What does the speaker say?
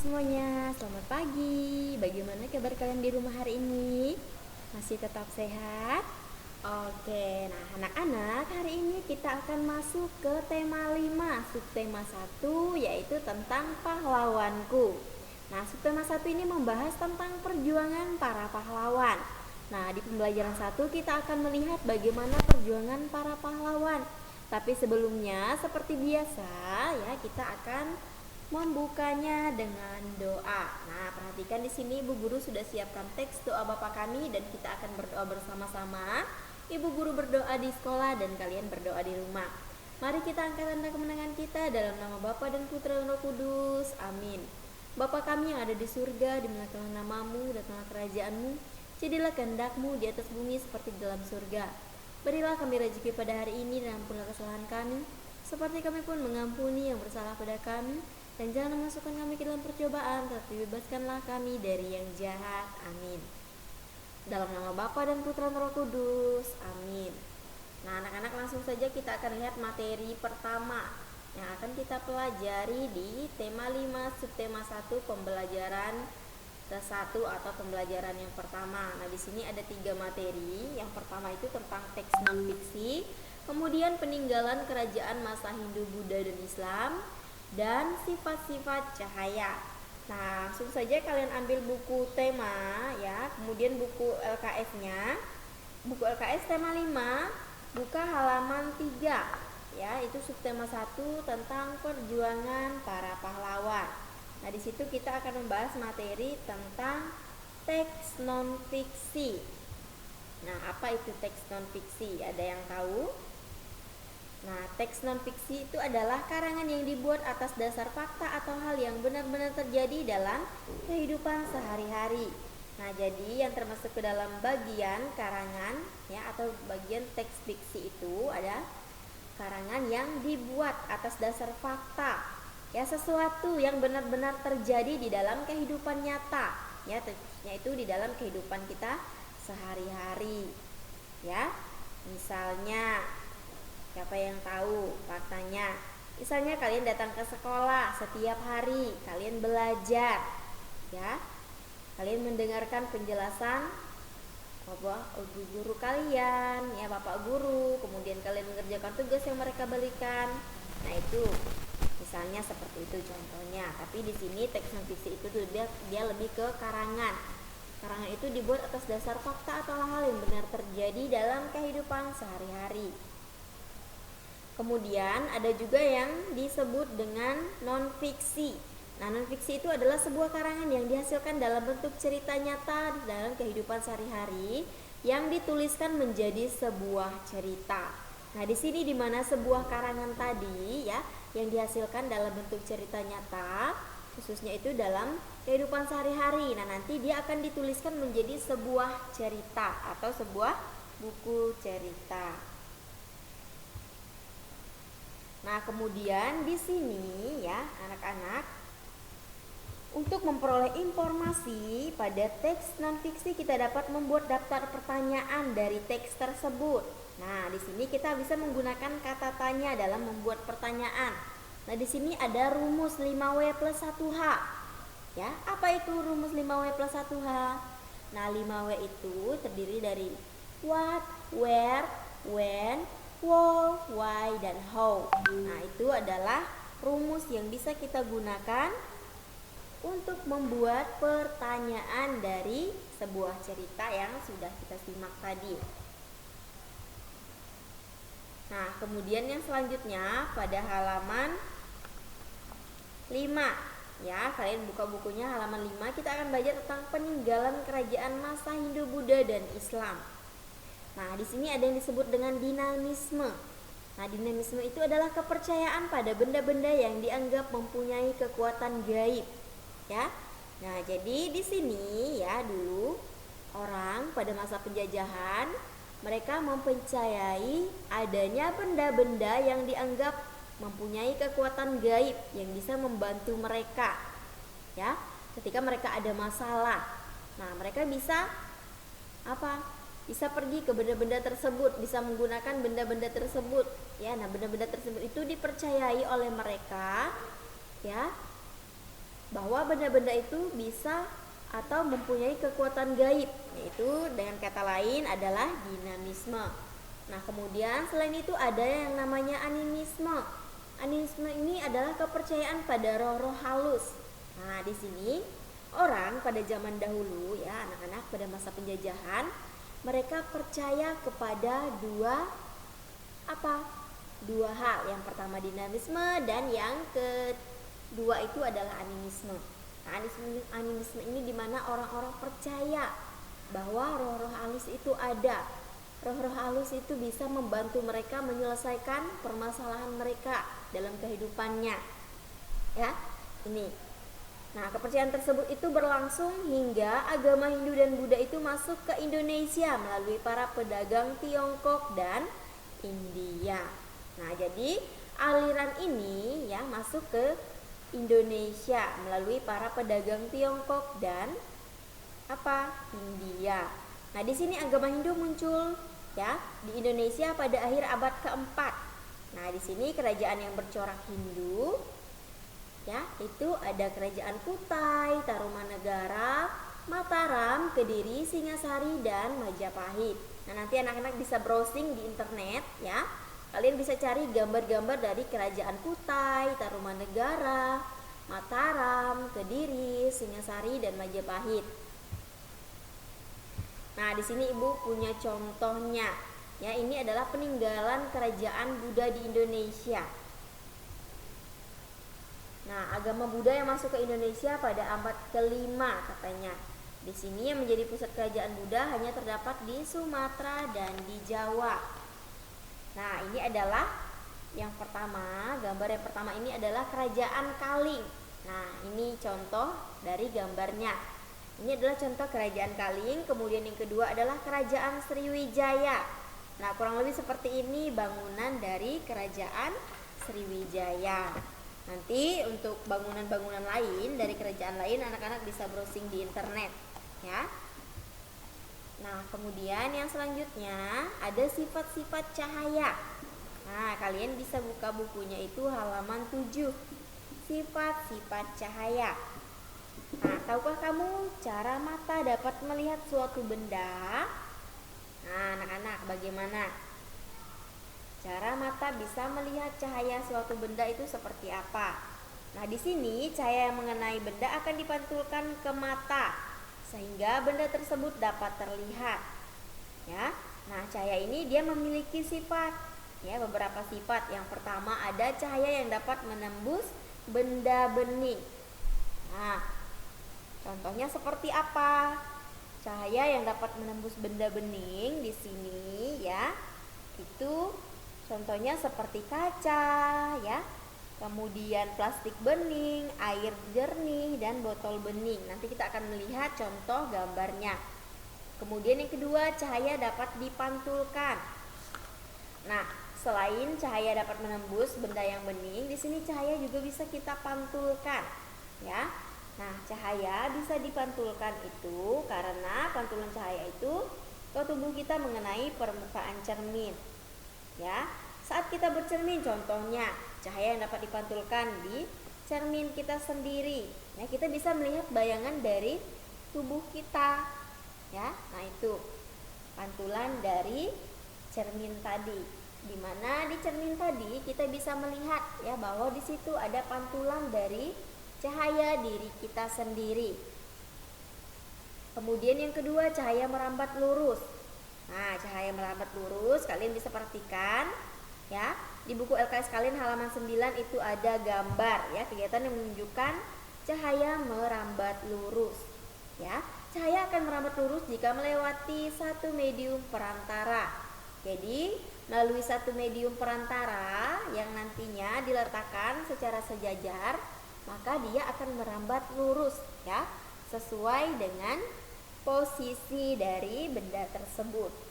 semuanya, selamat pagi. Bagaimana kabar kalian di rumah hari ini? Masih tetap sehat? Oke, nah anak-anak, hari ini kita akan masuk ke tema 5, subtema 1, yaitu tentang pahlawanku. Nah, subtema 1 ini membahas tentang perjuangan para pahlawan. Nah, di pembelajaran 1 kita akan melihat bagaimana perjuangan para pahlawan. Tapi sebelumnya, seperti biasa ya, kita akan membukanya dengan doa. Nah, perhatikan di sini Ibu Guru sudah siapkan teks doa Bapa kami dan kita akan berdoa bersama-sama. Ibu Guru berdoa di sekolah dan kalian berdoa di rumah. Mari kita angkat tanda kemenangan kita dalam nama Bapa dan Putra dan Roh Kudus. Amin. Bapa kami yang ada di surga, dimuliakanlah namamu, datanglah kerajaanmu, jadilah kehendakmu di atas bumi seperti di dalam surga. Berilah kami rezeki pada hari ini dan ampunilah kesalahan kami, seperti kami pun mengampuni yang bersalah pada kami. Dan jangan memasukkan kami ke dalam percobaan, tetapi bebaskanlah kami dari yang jahat. Amin. Dalam nama Bapa dan Putra dan Roh Kudus. Amin. Nah, anak-anak, langsung saja kita akan lihat materi pertama yang akan kita pelajari di tema 5 subtema 1 pembelajaran ke-1 atau pembelajaran yang pertama. Nah, di sini ada 3 materi. Yang pertama itu tentang teks non fiksi, kemudian peninggalan kerajaan masa Hindu, Buddha dan Islam, dan sifat-sifat cahaya. Nah, langsung saja kalian ambil buku tema ya, kemudian buku LKS-nya. Buku LKS tema 5, buka halaman 3 ya, itu subtema 1 tentang perjuangan para pahlawan. Nah, di situ kita akan membahas materi tentang teks non fiksi. Nah, apa itu teks non fiksi? Ada yang tahu? Nah, teks non-fiksi itu adalah karangan yang dibuat atas dasar fakta atau hal yang benar-benar terjadi dalam kehidupan sehari-hari. Nah, jadi yang termasuk ke dalam bagian karangan ya, atau bagian teks fiksi itu ada karangan yang dibuat atas dasar fakta ya, sesuatu yang benar-benar terjadi di dalam kehidupan nyata ya, yaitu di dalam kehidupan kita sehari-hari ya. Misalnya, siapa yang tahu faktanya? Misalnya kalian datang ke sekolah setiap hari, kalian belajar ya. Kalian mendengarkan penjelasan guru kalian ya, Bapak guru, kemudian kalian mengerjakan tugas yang mereka berikan. Nah, itu misalnya seperti itu contohnya. Tapi di sini teks non fiksi itu dia lebih ke karangan. Karangan itu dibuat atas dasar fakta atau hal yang benar terjadi dalam kehidupan sehari-hari. Kemudian ada juga yang disebut dengan non-fiksi. Nah, non-fiksi itu adalah sebuah karangan yang dihasilkan dalam bentuk cerita nyata dalam kehidupan sehari-hari yang dituliskan menjadi sebuah cerita. Nah, di sini di mana sebuah karangan tadi ya yang dihasilkan dalam bentuk cerita nyata, khususnya itu dalam kehidupan sehari-hari. Nah, nanti dia akan dituliskan menjadi sebuah cerita atau sebuah buku cerita. Nah, kemudian di sini ya anak-anak, untuk memperoleh informasi pada teks non-fiksi kita dapat membuat daftar pertanyaan dari teks tersebut. Nah, di sini kita bisa menggunakan kata tanya dalam membuat pertanyaan. Nah, di sini ada rumus 5W plus 1H. Ya, apa itu rumus 5W plus 1H? Nah, 5W itu terdiri dari what, where, when, why, dan how. Nah, itu adalah rumus yang bisa kita gunakan untuk membuat pertanyaan dari sebuah cerita yang sudah kita simak tadi. Nah, kemudian yang selanjutnya pada halaman 5 ya, kalian buka bukunya halaman 5, kita akan belajar tentang peninggalan kerajaan masa Hindu, Buddha, dan Islam. Nah, di sini ada yang disebut dengan dinamisme. Nah, dinamisme itu adalah kepercayaan pada benda-benda yang dianggap mempunyai kekuatan gaib, ya. Nah, jadi di sini ya, dulu orang pada masa penjajahan mereka mempercayai adanya benda-benda yang dianggap mempunyai kekuatan gaib yang bisa membantu mereka, ya, ketika mereka ada masalah. Nah, mereka bisa apa? Bisa pergi ke benda-benda tersebut, bisa menggunakan benda-benda tersebut ya. Nah, benda-benda tersebut itu dipercayai oleh mereka ya bahwa benda-benda itu bisa atau mempunyai kekuatan gaib, yaitu dengan kata lain adalah dinamisme. Nah, kemudian selain itu ada yang namanya animisme. Animisme ini adalah kepercayaan pada roh-roh halus. Nah, di sini orang pada zaman dahulu ya, anak-anak pada masa penjajahan, mereka percaya kepada apa? Dua hal. Yang pertama dinamisme dan yang kedua itu adalah animisme. Nah, animisme ini dimana orang-orang percaya bahwa roh-roh halus itu ada. Roh-roh halus itu bisa membantu mereka menyelesaikan permasalahan mereka dalam kehidupannya. Ya, ini. Nah, kepercayaan tersebut itu berlangsung hingga agama Hindu dan Buddha itu masuk ke Indonesia melalui para pedagang Tiongkok dan India. Nah, jadi aliran ini ya masuk ke Indonesia melalui para pedagang Tiongkok dan India. Nah, di sini agama Hindu muncul ya di Indonesia pada akhir abad keempat. Nah, di sini kerajaan yang bercorak Hindu ya, itu ada kerajaan Kutai, Tarumanegara, Mataram, Kediri, Singasari dan Majapahit. Nah, nanti anak-anak bisa browsing di internet ya. Kalian bisa cari gambar-gambar dari kerajaan Kutai, Tarumanegara, Mataram, Kediri, Singasari dan Majapahit. Nah, di sini Ibu punya contohnya. Ya, ini adalah peninggalan kerajaan Buddha di Indonesia. Nah, agama Buddha yang masuk ke Indonesia pada abad ke-5 katanya. Di sini yang menjadi pusat kerajaan Buddha hanya terdapat di Sumatera dan di Jawa. Nah, ini adalah yang pertama, gambar yang pertama ini adalah kerajaan Kaling. Nah, ini contoh dari gambarnya. Ini adalah contoh kerajaan Kaling. Kemudian yang kedua adalah kerajaan Sriwijaya. Nah, kurang lebih seperti ini bangunan dari kerajaan Sriwijaya. Nanti untuk bangunan-bangunan lain dari kerajaan lain anak-anak bisa browsing di internet ya. Nah, kemudian yang selanjutnya ada sifat-sifat cahaya. Nah, kalian bisa buka bukunya itu halaman 7. Sifat-sifat cahaya. Nah, tahukah kamu cara mata dapat melihat suatu benda? Nah, anak-anak, bagaimana cara mata bisa melihat cahaya suatu benda itu seperti apa? Nah, di sini cahaya yang mengenai benda akan dipantulkan ke mata sehingga benda tersebut dapat terlihat. Ya. Nah, cahaya ini dia memiliki sifat, ya, beberapa sifat. Yang pertama ada cahaya yang dapat menembus benda bening. Nah, contohnya seperti apa? Cahaya yang dapat menembus benda bening di sini ya. Itu contohnya seperti kaca ya. Kemudian plastik bening, air jernih dan botol bening. Nanti kita akan melihat contoh gambarnya. Kemudian yang kedua, cahaya dapat dipantulkan. Nah, selain cahaya dapat menembus benda yang bening, di sini cahaya juga bisa kita pantulkan ya. Nah, cahaya bisa dipantulkan itu karena pantulan cahaya itu ke tubuh kita mengenai permukaan cermin. Ya, saat kita bercermin contohnya, cahaya yang dapat dipantulkan di cermin kita sendiri. Ya, kita bisa melihat bayangan dari tubuh kita. Ya, nah itu pantulan dari cermin tadi. Di mana di cermin tadi kita bisa melihat ya bahwa di situ ada pantulan dari cahaya diri kita sendiri. Kemudian yang kedua, cahaya merambat lurus. Nah, cahaya merambat lurus kalian bisa perhatikan ya. Di buku LKS kalian halaman 9 itu ada gambar ya, kegiatan yang menunjukkan cahaya merambat lurus. Ya, cahaya akan merambat lurus jika melewati satu medium perantara. Jadi, melalui satu medium perantara yang nantinya diletakkan secara sejajar, maka dia akan merambat lurus ya, sesuai dengan posisi dari benda tersebut.